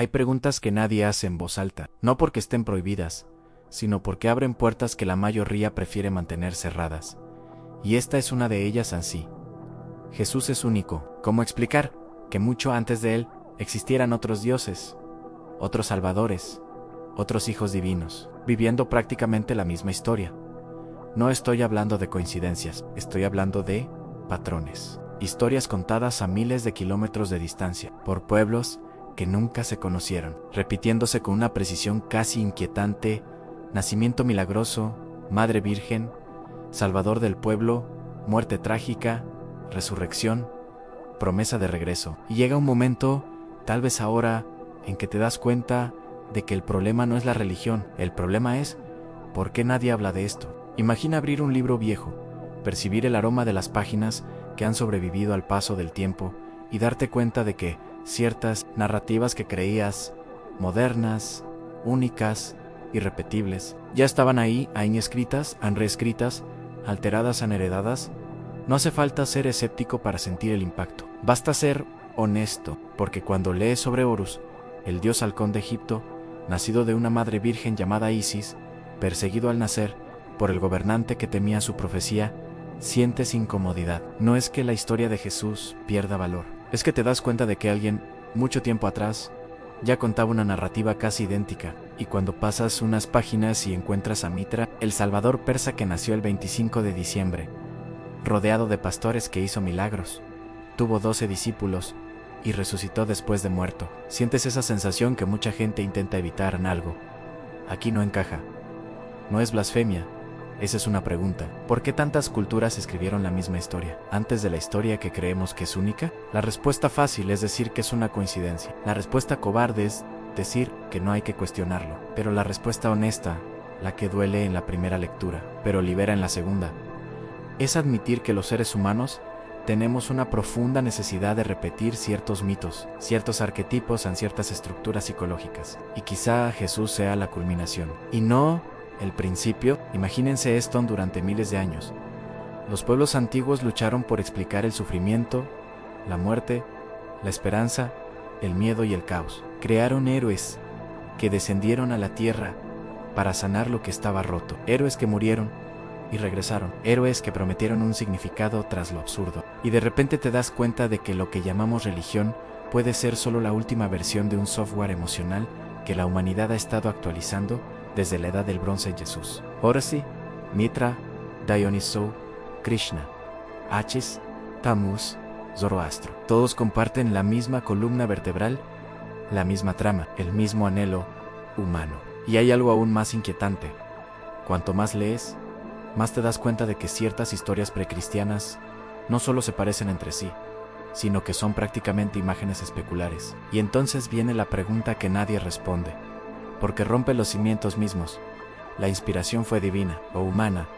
Hay preguntas que nadie hace en voz alta, no porque estén prohibidas, sino porque abren puertas que la mayoría prefiere mantener cerradas. Y esta es una de ellas así. Jesús es único. ¿Cómo explicar que mucho antes de él existieran otros dioses, otros salvadores, otros hijos divinos, viviendo prácticamente la misma historia? No estoy hablando de coincidencias, estoy hablando de patrones. Historias contadas a miles de kilómetros de distancia, por pueblos que nunca se conocieron, repitiéndose con una precisión casi inquietante: nacimiento milagroso, madre virgen, salvador del pueblo, muerte trágica, resurrección, promesa de regreso. Y llega un momento, tal vez ahora, en que te das cuenta de que el problema no es la religión, el problema es ¿por qué nadie habla de esto? Imagina abrir un libro viejo, percibir el aroma de las páginas que han sobrevivido al paso del tiempo y darte cuenta de que ciertas narrativas que creías modernas, únicas, irrepetibles, ya estaban ahí escritas, han reescritas, alteradas, han heredadas. No hace falta ser escéptico para sentir el impacto. Basta ser honesto, porque cuando lees sobre Horus, el dios halcón de Egipto, nacido de una madre virgen llamada Isis, perseguido al nacer por el gobernante que temía su profecía, sientes incomodidad. No es que la historia de Jesús pierda valor, es que te das cuenta de que alguien, mucho tiempo atrás, ya contaba una narrativa casi idéntica, y cuando pasas unas páginas y encuentras a Mitra, el salvador persa que nació el 25 de diciembre, rodeado de pastores que hizo milagros, tuvo 12 discípulos y resucitó después de muerto, sientes esa sensación que mucha gente intenta evitar en algo. Aquí no encaja. No es blasfemia. Esa es una pregunta. ¿Por qué tantas culturas escribieron la misma historia antes de la historia que creemos que es única? La respuesta fácil es decir que es una coincidencia. La respuesta cobarde es decir que no hay que cuestionarlo. Pero la respuesta honesta, la que duele en la primera lectura, pero libera en la segunda, es admitir que los seres humanos tenemos una profunda necesidad de repetir ciertos mitos, ciertos arquetipos en ciertas estructuras psicológicas. Y quizá Jesús sea la culminación. Y no el principio. Imagínense esto durante miles de años. Los pueblos antiguos lucharon por explicar el sufrimiento, la muerte, la esperanza, el miedo y el caos. Crearon héroes que descendieron a la tierra para sanar lo que estaba roto. Héroes que murieron y regresaron. Héroes que prometieron un significado tras lo absurdo. Y de repente te das cuenta de que lo que llamamos religión puede ser solo la última versión de un software emocional que la humanidad ha estado actualizando desde la edad del bronce en Jesús. Horus, Mitra, Dioniso, Krishna, Hachis, Tammuz, Zoroastro. Todos comparten la misma columna vertebral, la misma trama, el mismo anhelo humano. Y hay algo aún más inquietante. Cuanto más lees, más te das cuenta de que ciertas historias precristianas no solo se parecen entre sí, sino que son prácticamente imágenes especulares. Y entonces viene la pregunta que nadie responde, porque rompe los cimientos mismos. La inspiración fue divina o humana,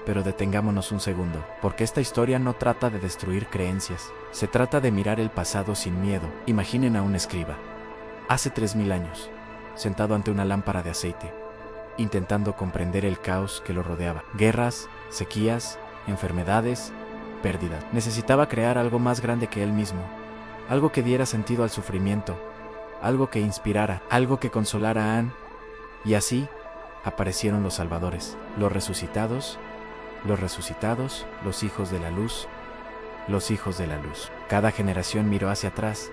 pero detengámonos un segundo, porque esta historia no trata de destruir creencias, se trata de mirar el pasado sin miedo. Imaginen a un escriba, hace 3000 años, sentado ante una lámpara de aceite, intentando comprender el caos que lo rodeaba. Guerras, sequías, enfermedades, pérdidas. Necesitaba crear algo más grande que él mismo, algo que diera sentido al sufrimiento, algo que inspirara, algo que consolara a Anne. Y así aparecieron los salvadores, los resucitados, los hijos de la luz, los hijos de la luz. Cada generación miró hacia atrás,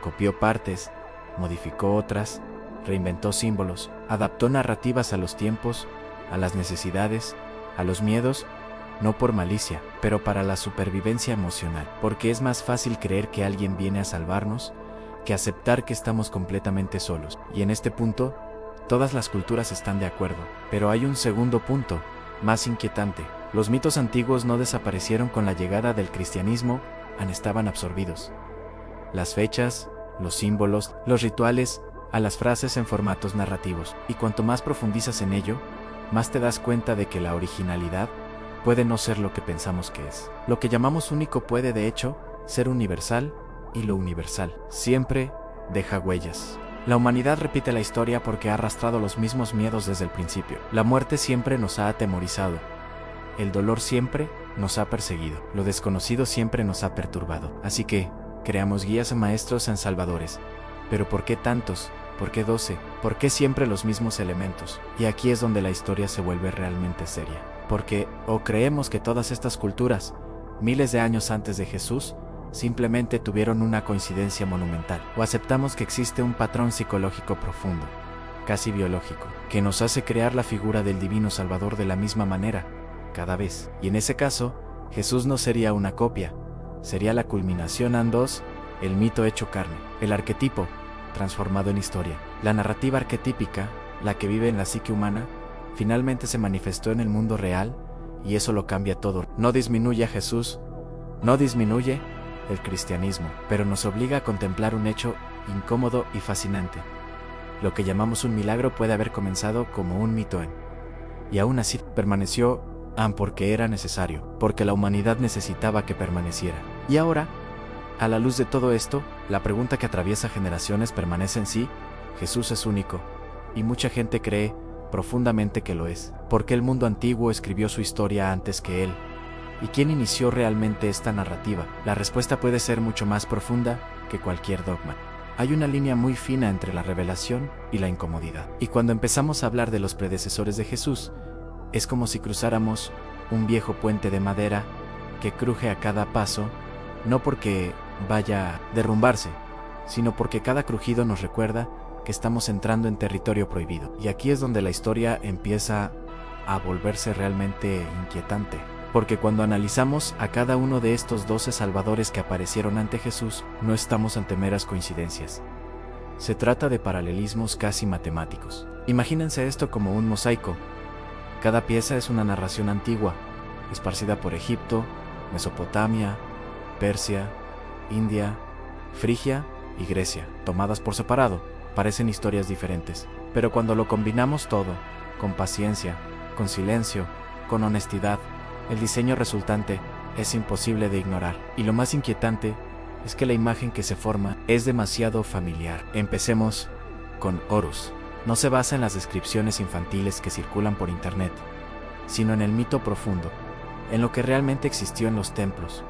copió partes, modificó otras, reinventó símbolos, adaptó narrativas a los tiempos, a las necesidades, a los miedos, no por malicia, pero para la supervivencia emocional, porque es más fácil creer que alguien viene a salvarnos que aceptar que estamos completamente solos. Y en este punto, todas las culturas están de acuerdo. Pero hay un segundo punto, más inquietante. Los mitos antiguos no desaparecieron con la llegada del cristianismo, estaban absorbidos. Las fechas, los símbolos, los rituales, a las frases en formatos narrativos. Y cuanto más profundizas en ello, más te das cuenta de que la originalidad puede no ser lo que pensamos que es. Lo que llamamos único puede, de hecho, ser universal, y lo universal siempre deja huellas. La humanidad repite la historia porque ha arrastrado los mismos miedos desde el principio. La muerte siempre nos ha atemorizado. El dolor siempre nos ha perseguido. Lo desconocido siempre nos ha perturbado. Así que creamos guías maestros en salvadores, Pero ¿por qué tantos? ¿Por qué 12? ¿Por qué siempre los mismos elementos? Y aquí es donde la historia se vuelve realmente seria. Porque o creemos que todas estas culturas, miles de años antes de Jesús, simplemente tuvieron una coincidencia monumental, o aceptamos que existe un patrón psicológico profundo, casi biológico, que nos hace crear la figura del divino Salvador de la misma manera, cada vez. Y en ese caso, Jesús no sería una copia, sería la culminación andos, el mito hecho carne, el arquetipo, transformado en historia. La narrativa arquetípica, la que vive en la psique humana, finalmente se manifestó en el mundo real, y eso lo cambia todo. No disminuye a Jesús, no disminuye el cristianismo, pero nos obliga a contemplar un hecho incómodo y fascinante. Lo que llamamos un milagro puede haber comenzado como un mito y aún así permaneció porque era necesario, porque la humanidad necesitaba que permaneciera. Y ahora, a la luz de todo esto, la pregunta que atraviesa generaciones permanece en sí: Jesús es único, y mucha gente cree profundamente que lo es. ¿Por qué el mundo antiguo escribió su historia antes que él? ¿Y quién inició realmente esta narrativa? La respuesta puede ser mucho más profunda que cualquier dogma. Hay una línea muy fina entre la revelación y la incomodidad. Y cuando empezamos a hablar de los predecesores de Jesús, es como si cruzáramos un viejo puente de madera que cruje a cada paso, no porque vaya a derrumbarse, sino porque cada crujido nos recuerda que estamos entrando en territorio prohibido. Y aquí es donde la historia empieza a volverse realmente inquietante. Porque cuando analizamos a cada uno de estos 12 salvadores que aparecieron ante Jesús, no estamos ante meras coincidencias. Se trata de paralelismos casi matemáticos. Imagínense esto como un mosaico. Cada pieza es una narración antigua, esparcida por Egipto, Mesopotamia, Persia, India, Frigia y Grecia. Tomadas por separado, parecen historias diferentes. Pero cuando lo combinamos todo, con paciencia, con silencio, con honestidad, el diseño resultante es imposible de ignorar. Y lo más inquietante es que la imagen que se forma es demasiado familiar. Empecemos con Horus. No se basa en las descripciones infantiles que circulan por internet, sino en el mito profundo, en lo que realmente existió en los templos,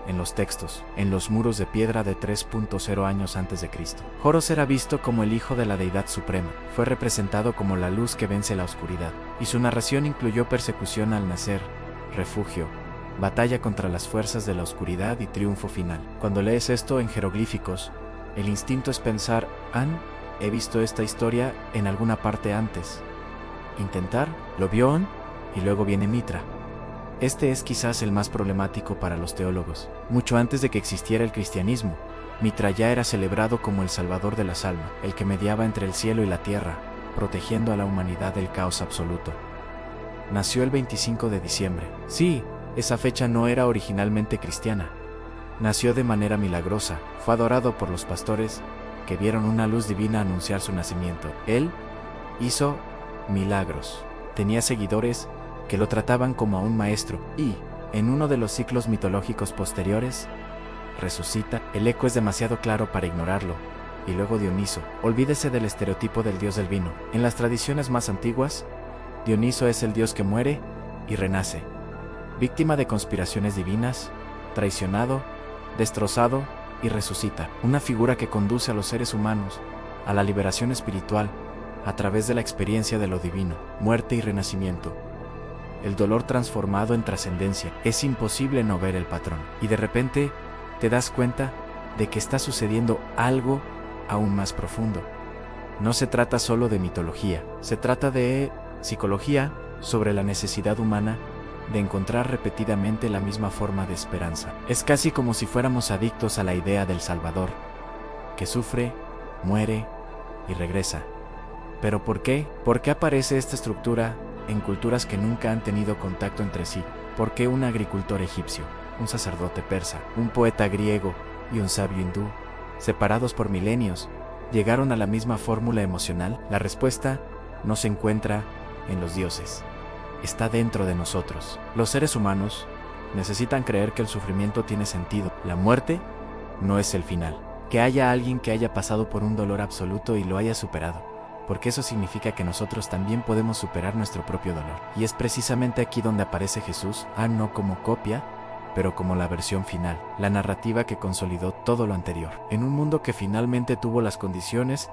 en los textos, en los muros de piedra de 3.0 años antes de Cristo. Horus era visto como el hijo de la deidad suprema, fue representado como la luz que vence la oscuridad, y su narración incluyó persecución al nacer, refugio, batalla contra las fuerzas de la oscuridad y triunfo final. Cuando lees esto en jeroglíficos, el instinto es pensar: he visto esta historia en alguna parte antes. Intentar, lo vio y luego viene Mitra. Este es quizás el más problemático para los teólogos. Mucho antes de que existiera el cristianismo, Mitra ya era celebrado como el salvador de las almas, el que mediaba entre el cielo y la tierra, protegiendo a la humanidad del caos absoluto. Nació el 25 de diciembre. Sí, esa fecha no era originalmente cristiana. Nació de manera milagrosa, fue adorado por los pastores que vieron una luz divina anunciar su nacimiento. Él hizo milagros. Tenía seguidores que lo trataban como a un maestro y, en uno de los ciclos mitológicos posteriores, resucita. El eco es demasiado claro para ignorarlo. Y luego Dioniso. Olvídese del estereotipo del dios del vino. En las tradiciones más antiguas, Dioniso es el dios que muere y renace, víctima de conspiraciones divinas, traicionado, destrozado y resucita. Una figura que conduce a los seres humanos a la liberación espiritual a través de la experiencia de lo divino, muerte y renacimiento. El dolor transformado en trascendencia. Es imposible no ver el patrón. Y de repente te das cuenta de que está sucediendo algo aún más profundo. No se trata solo de mitología, se trata de psicología sobre la necesidad humana de encontrar repetidamente la misma forma de esperanza. Es casi como si fuéramos adictos a la idea del Salvador, que sufre, muere y regresa. ¿Pero por qué? ¿Por qué aparece esta estructura en culturas que nunca han tenido contacto entre sí? ¿Por qué un agricultor egipcio, un sacerdote persa, un poeta griego y un sabio hindú, separados por milenios, llegaron a la misma fórmula emocional? La respuesta no se encuentra en los dioses. Está dentro de nosotros. Los seres humanos necesitan creer que el sufrimiento tiene sentido. La muerte no es el final. Que haya alguien que haya pasado por un dolor absoluto y lo haya superado, porque eso significa que nosotros también podemos superar nuestro propio dolor. Y es precisamente aquí donde aparece Jesús, no como copia, pero como la versión final, la narrativa que consolidó todo lo anterior, en un mundo que finalmente tuvo las condiciones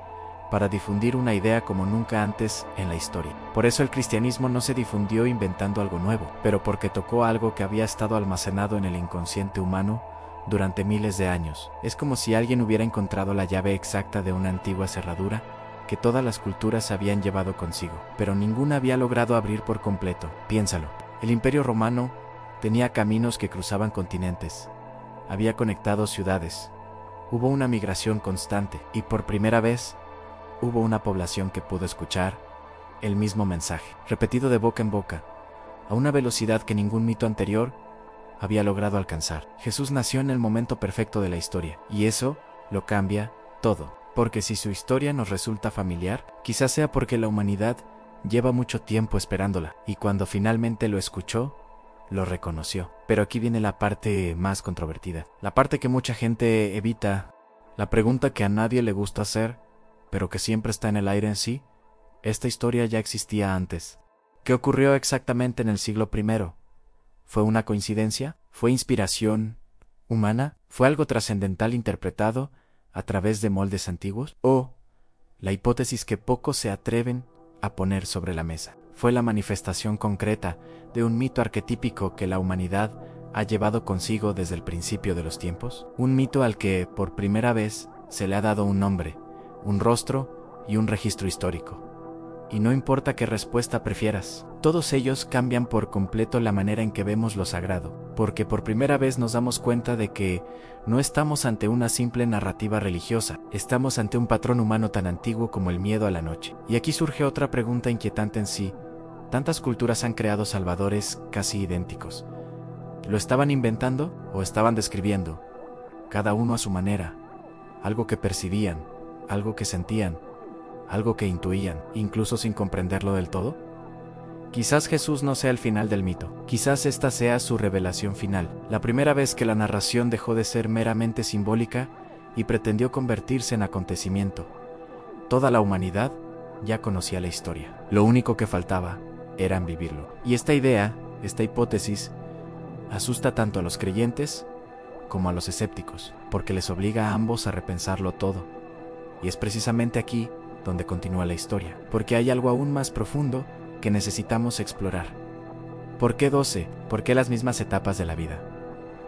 para difundir una idea como nunca antes en la historia. Por eso el cristianismo no se difundió inventando algo nuevo, pero porque tocó algo que había estado almacenado en el inconsciente humano durante miles de años. Es como si alguien hubiera encontrado la llave exacta de una antigua cerradura que todas las culturas habían llevado consigo, pero ninguna había logrado abrir por completo. Piénsalo, el Imperio Romano tenía caminos que cruzaban continentes, había conectado ciudades, hubo una migración constante y por primera vez hubo una población que pudo escuchar el mismo mensaje, repetido de boca en boca, a una velocidad que ningún mito anterior había logrado alcanzar. Jesús nació en el momento perfecto de la historia, y eso lo cambia todo. Porque si su historia nos resulta familiar, quizás sea porque la humanidad lleva mucho tiempo esperándola, y cuando finalmente lo escuchó, lo reconoció. Pero aquí viene la parte más controvertida, la parte que mucha gente evita, la pregunta que a nadie le gusta hacer, pero que siempre está en el aire en sí. Esta historia ya existía antes. ¿Qué ocurrió exactamente en el siglo I? ¿Fue una coincidencia? ¿Fue inspiración humana? ¿Fue algo trascendental interpretado a través de moldes antiguos? ¿O la hipótesis que pocos se atreven a poner sobre la mesa? ¿Fue la manifestación concreta de un mito arquetípico que la humanidad ha llevado consigo desde el principio de los tiempos? Un mito al que por primera vez se le ha dado un nombre, un rostro y un registro histórico. Y no importa qué respuesta prefieras, todos ellos cambian por completo la manera en que vemos lo sagrado, porque por primera vez nos damos cuenta de que no estamos ante una simple narrativa religiosa, estamos ante un patrón humano tan antiguo como el miedo a la noche. Y aquí surge otra pregunta inquietante en sí. Tantas culturas han creado salvadores casi idénticos. ¿Lo estaban inventando o estaban describiendo? Cada uno a su manera, algo que percibían, algo que sentían, algo que intuían, incluso sin comprenderlo del todo. Quizás Jesús no sea el final del mito, quizás esta sea su revelación final, la primera vez que la narración dejó de ser meramente simbólica y pretendió convertirse en acontecimiento. Toda la humanidad ya conocía la historia, lo único que faltaba era vivirlo. Y esta idea, esta hipótesis, asusta tanto a los creyentes como a los escépticos, porque les obliga a ambos a repensarlo todo. Y es precisamente aquí donde continúa la historia, porque hay algo aún más profundo que necesitamos explorar. ¿Por qué 12? ¿Por qué las mismas etapas de la vida?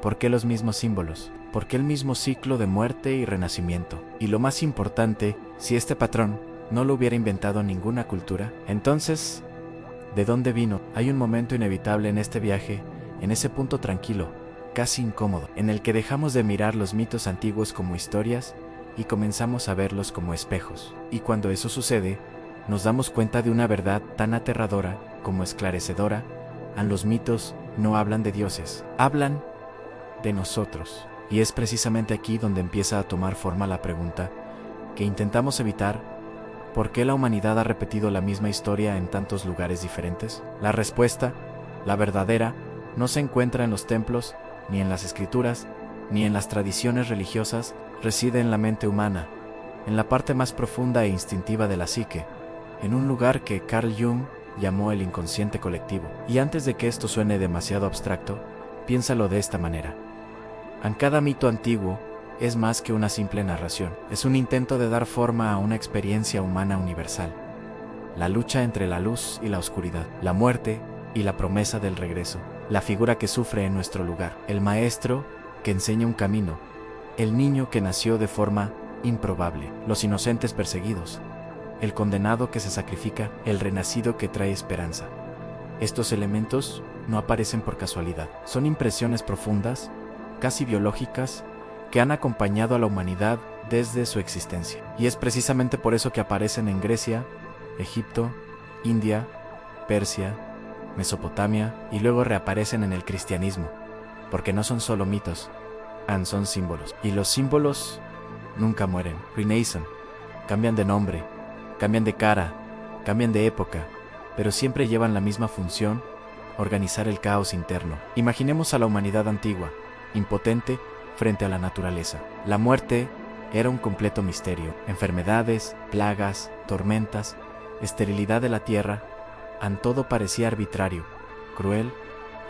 ¿Por qué los mismos símbolos? ¿Por qué el mismo ciclo de muerte y renacimiento? Y lo más importante, si este patrón no lo hubiera inventado ninguna cultura, entonces, ¿de dónde vino? Hay un momento inevitable en este viaje, en ese punto tranquilo, casi incómodo, en el que dejamos de mirar los mitos antiguos como historias y comenzamos a verlos como espejos. Y cuando eso sucede, nos damos cuenta de una verdad tan aterradora como esclarecedora. Los mitos no hablan de dioses, hablan de nosotros. Y es precisamente aquí donde empieza a tomar forma la pregunta que intentamos evitar: ¿por qué la humanidad ha repetido la misma historia en tantos lugares diferentes? La respuesta, la verdadera, no se encuentra en los templos, ni en las escrituras, ni en las tradiciones religiosas, reside en la mente humana, en la parte más profunda e instintiva de la psique, en un lugar que Carl Jung llamó el inconsciente colectivo. Y antes de que esto suene demasiado abstracto, piénsalo de esta manera. Cada mito antiguo es más que una simple narración, es un intento de dar forma a una experiencia humana universal. La lucha entre la luz y la oscuridad, la muerte y la promesa del regreso, la figura que sufre en nuestro lugar, el maestro que enseña un camino, el niño que nació de forma improbable, los inocentes perseguidos, el condenado que se sacrifica, el renacido que trae esperanza. Estos elementos no aparecen por casualidad, son impresiones profundas, casi biológicas, que han acompañado a la humanidad desde su existencia. Y es precisamente por eso que aparecen en Grecia, Egipto, India, Persia, Mesopotamia, y luego reaparecen en el cristianismo, porque no son solo mitos, son símbolos. Y los símbolos nunca mueren, renacen, cambian de nombre, cambian de cara, cambian de época, pero siempre llevan la misma función: organizar el caos interno. Imaginemos a la humanidad antigua, impotente frente a la naturaleza. La muerte era un completo misterio. Enfermedades, plagas, tormentas, esterilidad de la tierra, todo parecía arbitrario, cruel,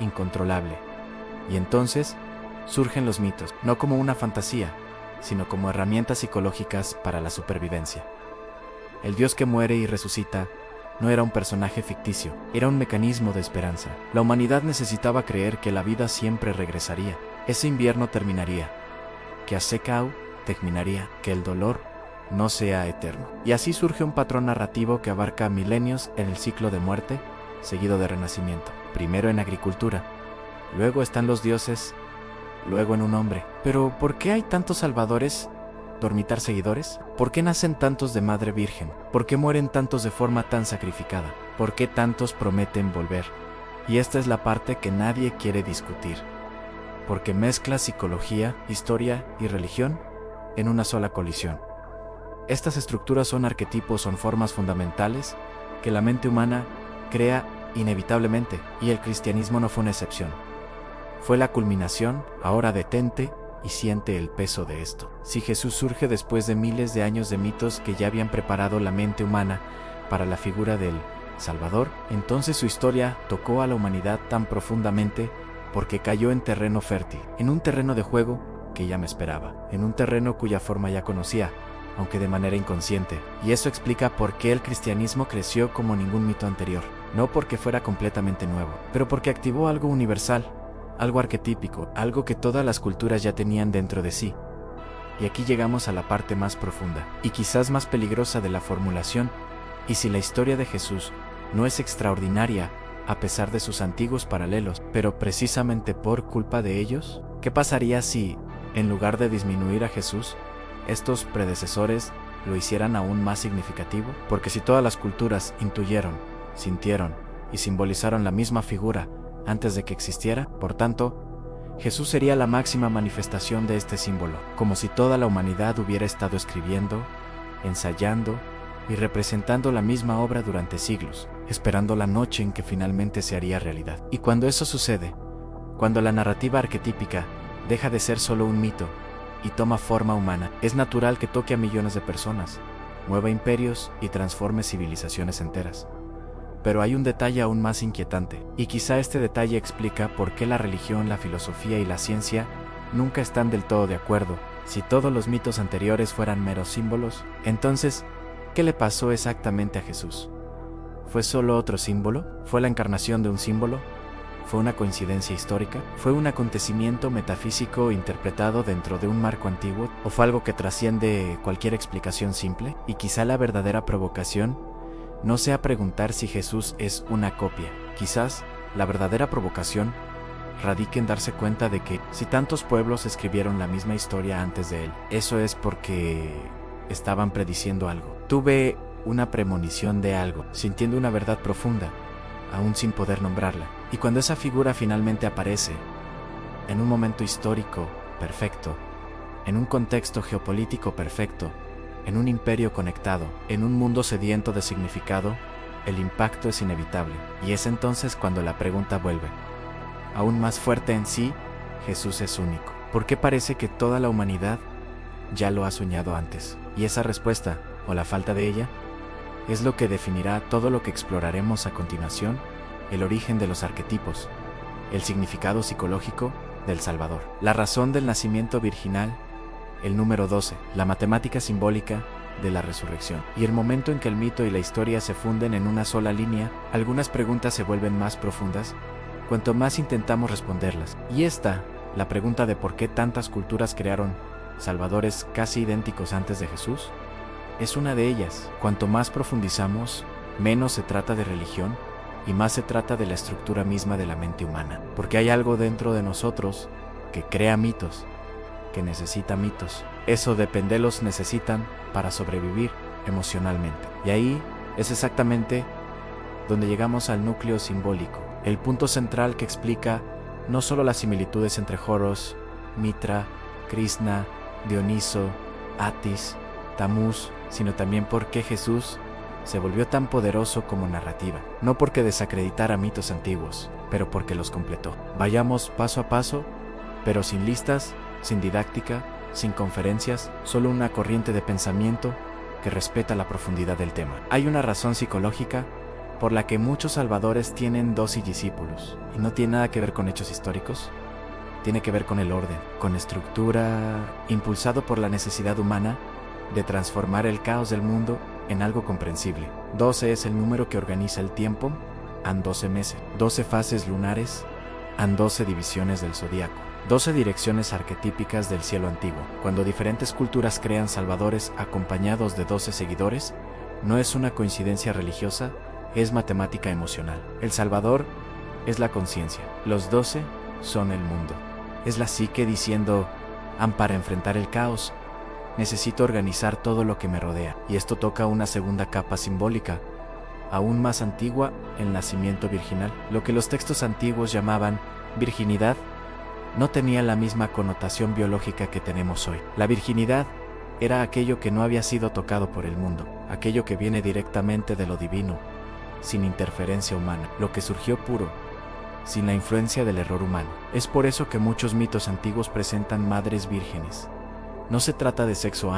incontrolable. Y entonces surgen los mitos, no como una fantasía, sino como herramientas psicológicas para la supervivencia. El Dios que muere y resucita no era un personaje ficticio, era un mecanismo de esperanza. La humanidad necesitaba creer que la vida siempre regresaría, ese invierno terminaría, que Asekau terminaría, que el dolor no sea eterno. Y así surge un patrón narrativo que abarca milenios en el ciclo de muerte, seguido de renacimiento. Primero en agricultura, luego están los dioses, luego en un hombre. Pero ¿por qué hay tantos salvadores, dormitar seguidores? ¿Por qué nacen tantos de madre virgen? ¿Por qué mueren tantos de forma tan sacrificada? ¿Por qué tantos prometen volver? Y esta es la parte que nadie quiere discutir, porque mezcla psicología, historia y religión en una sola colisión. Estas estructuras son arquetipos, son formas fundamentales que la mente humana crea inevitablemente, y el cristianismo no fue una excepción. Fue la culminación. Ahora detente y siente el peso de esto. Si Jesús surge después de miles de años de mitos que ya habían preparado la mente humana para la figura del Salvador, entonces su historia tocó a la humanidad tan profundamente porque cayó en terreno fértil, en un terreno de juego que ya me esperaba, en un terreno cuya forma ya conocía, aunque de manera inconsciente. Y eso explica por qué el cristianismo creció como ningún mito anterior. No porque fuera completamente nuevo, pero porque activó algo universal, algo arquetípico, algo que todas las culturas ya tenían dentro de sí. Y aquí llegamos a la parte más profunda, y quizás más peligrosa de la formulación. Y si la historia de Jesús no es extraordinaria, a pesar de sus antiguos paralelos, pero precisamente por culpa de ellos, ¿qué pasaría si, en lugar de disminuir a Jesús, estos predecesores lo hicieran aún más significativo? Porque si todas las culturas intuyeron, sintieron y simbolizaron la misma figura antes de que existiera, por tanto, Jesús sería la máxima manifestación de este símbolo, como si toda la humanidad hubiera estado escribiendo, ensayando y representando la misma obra durante siglos, esperando la noche en que finalmente se haría realidad. Y cuando eso sucede, cuando la narrativa arquetípica deja de ser solo un mito y toma forma humana, es natural que toque a millones de personas, mueva imperios y transforme civilizaciones enteras. Pero hay un detalle aún más inquietante, y quizá este detalle explica por qué la religión, la filosofía y la ciencia nunca están del todo de acuerdo. Si todos los mitos anteriores fueran meros símbolos, entonces, ¿qué le pasó exactamente a Jesús? ¿Fue solo otro símbolo? ¿Fue la encarnación de un símbolo? ¿Fue una coincidencia histórica? ¿Fue un acontecimiento metafísico interpretado dentro de un marco antiguo? ¿O fue algo que trasciende cualquier explicación simple? Y quizá la verdadera provocación no sea preguntar si Jesús es una copia. Quizás la verdadera provocación radica en darse cuenta de que si tantos pueblos escribieron la misma historia antes de él, eso es porque estaban prediciendo algo. Tuve una premonición de algo, sintiendo una verdad profunda, aún sin poder nombrarla. Y cuando esa figura finalmente aparece, en un momento histórico perfecto, en un contexto geopolítico perfecto, en un imperio conectado, en un mundo sediento de significado, el impacto es inevitable. Y es entonces cuando la pregunta vuelve, aún más fuerte en sí: Jesús es único. ¿Por qué parece que toda la humanidad ya lo ha soñado antes? Y esa respuesta, o la falta de ella, es lo que definirá todo lo que exploraremos a continuación: el origen de los arquetipos, el significado psicológico del Salvador, la razón del nacimiento virginal, el número 12, la matemática simbólica de la resurrección, y el momento en que el mito y la historia se funden en una sola línea. Algunas preguntas se vuelven más profundas cuanto más intentamos responderlas. Y esta, la pregunta de por qué tantas culturas crearon salvadores casi idénticos antes de Jesús, es una de ellas. Cuanto más profundizamos, menos se trata de religión y más se trata de la estructura misma de la mente humana. Porque hay algo dentro de nosotros que crea mitos, que necesita mitos. Eso de pendelos necesitan para sobrevivir emocionalmente. Y ahí es exactamente donde llegamos al núcleo simbólico, el punto central que explica no solo las similitudes entre Horus, Mitra, Krishna, Dioniso, Atis, Tamuz, sino también por qué Jesús se volvió tan poderoso como narrativa. No porque desacreditara mitos antiguos, pero porque los completó. Vayamos paso a paso, pero sin listas, sin didáctica, sin conferencias, solo una corriente de pensamiento que respeta la profundidad del tema. Hay una razón psicológica por la que muchos salvadores tienen 12 discípulos, y no tiene nada que ver con hechos históricos. tiene que ver con el orden, con estructura, impulsado por la necesidad humana de transformar el caos del mundo en algo comprensible. 12 es el número que organiza el tiempo, han 12 meses, 12 fases lunares, han 12 divisiones del zodiaco, 12 direcciones arquetípicas del cielo antiguo. Cuando diferentes culturas crean salvadores acompañados de 12 seguidores, no es una coincidencia religiosa, es matemática emocional. El salvador es la conciencia, los 12 son el mundo. Es la psique diciendo, para enfrentar el caos, necesito organizar todo lo que me rodea. Y esto toca una segunda capa simbólica, aún más antigua, el nacimiento virginal. Lo que los textos antiguos llamaban virginidad no tenía la misma connotación biológica que tenemos hoy. La virginidad era aquello que no había sido tocado por el mundo, aquello que viene directamente de lo divino, sin interferencia humana, lo que surgió puro, sin la influencia del error humano. Es por eso que muchos mitos antiguos presentan madres vírgenes. No se trata de sexo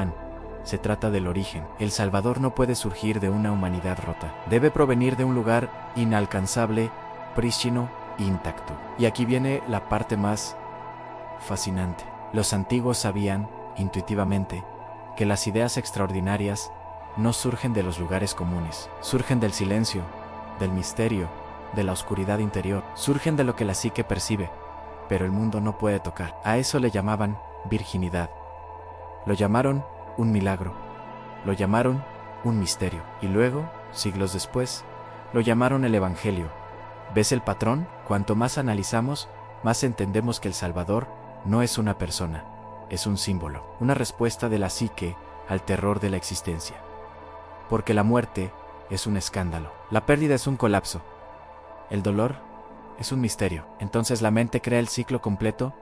se trata del origen. El Salvador no puede surgir de una humanidad rota. Debe provenir de un lugar inalcanzable, prístino e intacto. Y aquí viene la parte más fascinante. Los antiguos sabían, intuitivamente, que las ideas extraordinarias no surgen de los lugares comunes, surgen del silencio, del misterio, de la oscuridad interior, surgen de lo que la psique percibe, pero el mundo no puede tocar. A eso le llamaban virginidad. Lo llamaron un milagro, lo llamaron un misterio, y luego, siglos después, lo llamaron el Evangelio. ¿Ves el patrón? Cuanto más analizamos, más entendemos que el Salvador no es una persona, es un símbolo, una respuesta de la psique al terror de la existencia. Porque la muerte es un escándalo, la pérdida es un colapso, el dolor es un misterio. Entonces la mente crea el ciclo completo,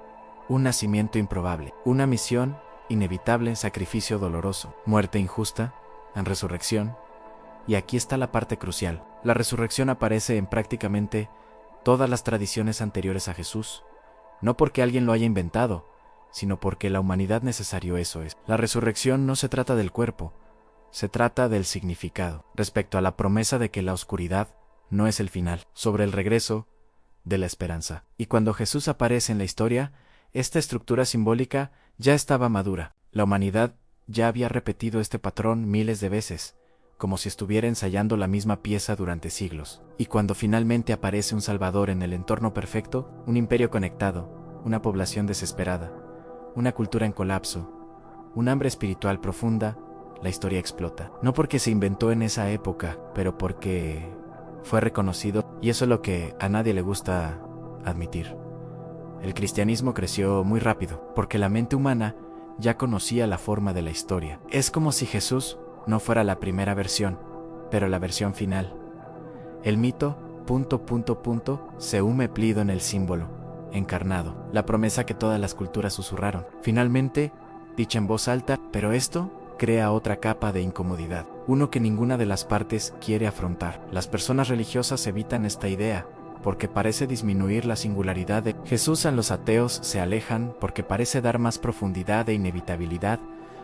un nacimiento improbable, una misión inevitable en sacrificio doloroso, muerte injusta, en resurrección. Y aquí está la parte crucial. La resurrección aparece en prácticamente todas las tradiciones anteriores a Jesús, no porque alguien lo haya inventado, sino porque la humanidad necesario eso es. La resurrección no se trata del cuerpo, se trata del significado, respecto a la promesa de que la oscuridad no es el final, sobre el regreso de la esperanza. Y cuando Jesús aparece en la historia, esta estructura simbólica ya estaba madura. La humanidad ya había repetido este patrón miles de veces, como si estuviera ensayando la misma pieza durante siglos. Y cuando finalmente aparece un Salvador en el entorno perfecto, un imperio conectado, una población desesperada, una cultura en colapso, un hambre espiritual profunda, la historia explota. No porque se inventó en esa época, pero porque fue reconocido, y eso es lo que a nadie le gusta admitir. El cristianismo creció muy rápido, porque la mente humana ya conocía la forma de la historia. Es como si Jesús no fuera la primera versión, pero la versión final. El mito, se plido en el símbolo, encarnado, la promesa que todas las culturas susurraron. Finalmente, dicha en voz alta, pero esto crea otra capa de incomodidad, uno que ninguna de las partes quiere afrontar. Las personas religiosas evitan esta idea, porque parece disminuir la singularidad de Jesús. A los ateos se alejan porque parece dar más profundidad e inevitabilidad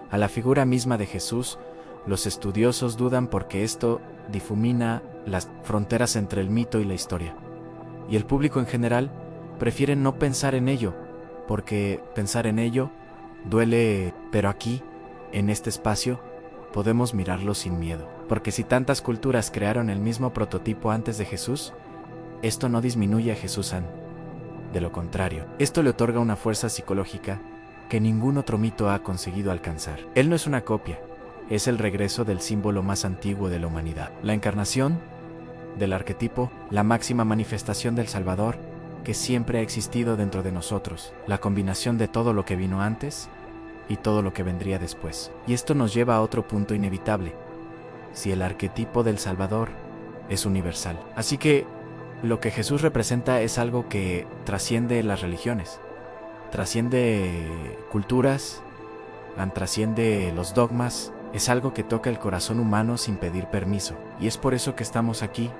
a la figura misma de Jesús. Los estudiosos dudan porque esto difumina las fronteras entre el mito y la historia. Y el público en general prefiere no pensar en ello, porque pensar en ello duele. Pero aquí, en este espacio, podemos mirarlo sin miedo. Porque si tantas culturas crearon el mismo prototipo antes de Jesús, esto no disminuye a Jesús. De lo contrario, esto le otorga una fuerza psicológica que ningún otro mito ha conseguido alcanzar. Él no es una copia, es el regreso del símbolo más antiguo de la humanidad. La encarnación del arquetipo, la máxima manifestación del Salvador que siempre ha existido dentro de nosotros, la combinación de todo lo que vino antes y todo lo que vendría después. Y esto nos lleva a otro punto inevitable: si el arquetipo del Salvador es universal. Así que lo que Jesús representa es algo que trasciende las religiones, trasciende culturas, trasciende los dogmas, es algo que toca el corazón humano sin pedir permiso. Y es por eso que estamos aquí,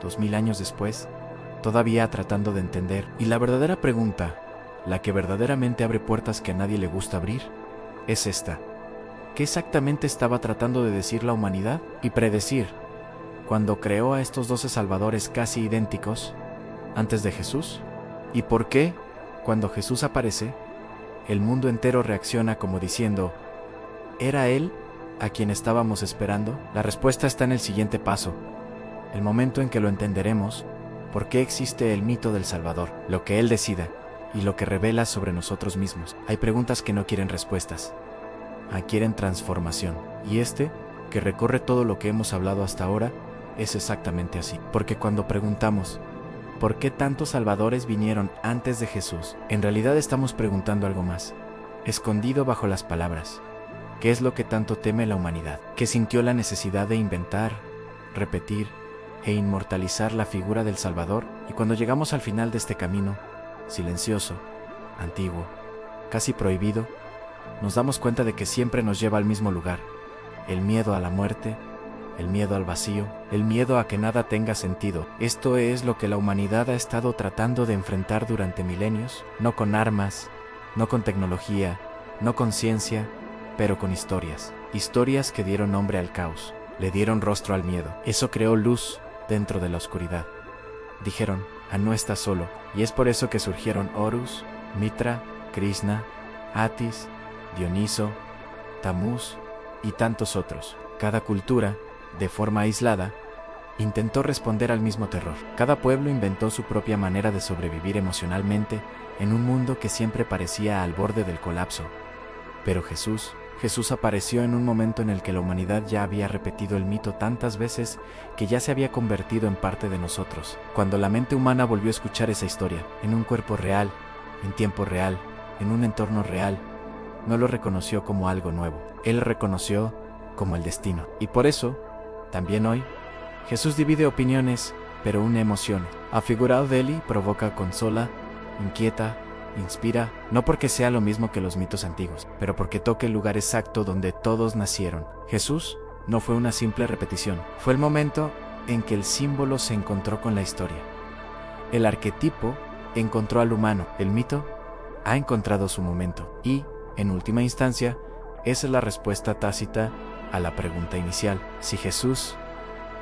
2000 años después, todavía tratando de entender. Y la verdadera pregunta, la que verdaderamente abre puertas que a nadie le gusta abrir, es esta: ¿qué exactamente estaba tratando de decir la humanidad y predecir cuando creó a estos 12 salvadores casi idénticos antes de Jesús? ¿Y por qué Cuando Jesús aparece, el mundo entero reacciona como diciendo, ¿era Él a quien estábamos esperando? La respuesta está en el siguiente paso, el momento en que lo entenderemos, por qué existe el mito del Salvador, lo que Él decida y lo que revela sobre nosotros mismos. Hay preguntas que no quieren respuestas, quieren transformación. Y que recorre todo lo que hemos hablado hasta ahora, es exactamente así. Porque cuando preguntamos, ¿por qué tantos salvadores vinieron antes de Jesús? En realidad estamos preguntando algo más, escondido bajo las palabras. ¿Qué es lo que tanto teme la humanidad? ¿Qué sintió la necesidad de inventar, repetir e inmortalizar la figura del Salvador? Y cuando llegamos al final de este camino, silencioso, antiguo, casi prohibido, nos damos cuenta de que siempre nos lleva al mismo lugar: el miedo a la muerte, el miedo al vacío, el miedo a que nada tenga sentido. Esto es lo que la humanidad ha estado tratando de enfrentar durante milenios, no con armas, no con tecnología, no con ciencia, pero con historias. Historias que dieron nombre al caos, le dieron rostro al miedo. Eso creó luz dentro de la oscuridad. Dijeron, no estás solo, y es por eso que surgieron Horus, Mitra, Krishna, Atis, Dioniso, Tamuz y tantos otros. Cada cultura, de forma aislada, intentó responder al mismo terror. Cada pueblo inventó su propia manera de sobrevivir emocionalmente en un mundo que siempre parecía al borde del colapso. Pero Jesús apareció en un momento en el que la humanidad ya había repetido el mito tantas veces que ya se había convertido en parte de nosotros. Cuando la mente humana volvió a escuchar esa historia, en un cuerpo real, en tiempo real, en un entorno real, no lo reconoció como algo nuevo. Él reconoció como el destino. Y por eso, también hoy, Jesús divide opiniones, pero une emociones. Afigurado de él provoca, consola, inquieta, inspira, no porque sea lo mismo que los mitos antiguos, pero porque toca el lugar exacto donde todos nacieron. Jesús no fue una simple repetición, fue el momento en que el símbolo se encontró con la historia. El arquetipo encontró al humano, el mito ha encontrado su momento. Y, en última instancia, esa es la respuesta tácita a la pregunta inicial. Si Jesús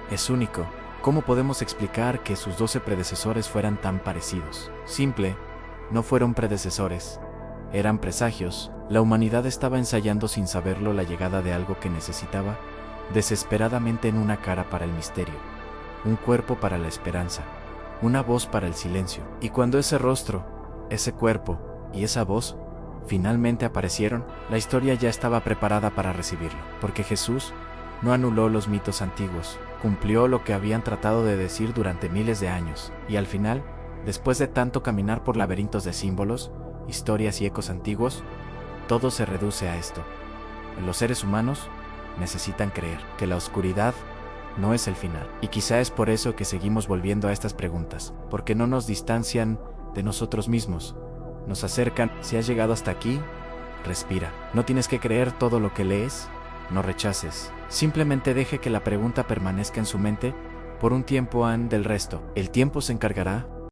es único, ¿cómo podemos explicar que sus 12 predecesores fueran tan parecidos? Simple. No fueron predecesores, eran presagios. La humanidad estaba ensayando sin saberlo la llegada de algo que necesitaba desesperadamente en una cara para el misterio, un cuerpo para la esperanza, una voz para el silencio. Y cuando ese rostro, ese cuerpo y esa voz finalmente aparecieron, la historia ya estaba preparada para recibirlo, porque Jesús no anuló los mitos antiguos, cumplió lo que habían tratado de decir durante miles de años, y al final, después de tanto caminar por laberintos de símbolos, historias y ecos antiguos, todo se reduce a esto. Los seres humanos necesitan creer que la oscuridad no es el final. Y quizá es por eso que seguimos volviendo a estas preguntas, porque no nos distancian de nosotros mismos, nos acercan. Si has llegado hasta aquí, respira. No tienes que creer todo lo que lees, no rechaces. Simplemente deje que la pregunta permanezca en su mente por un tiempo del resto. El tiempo se encargará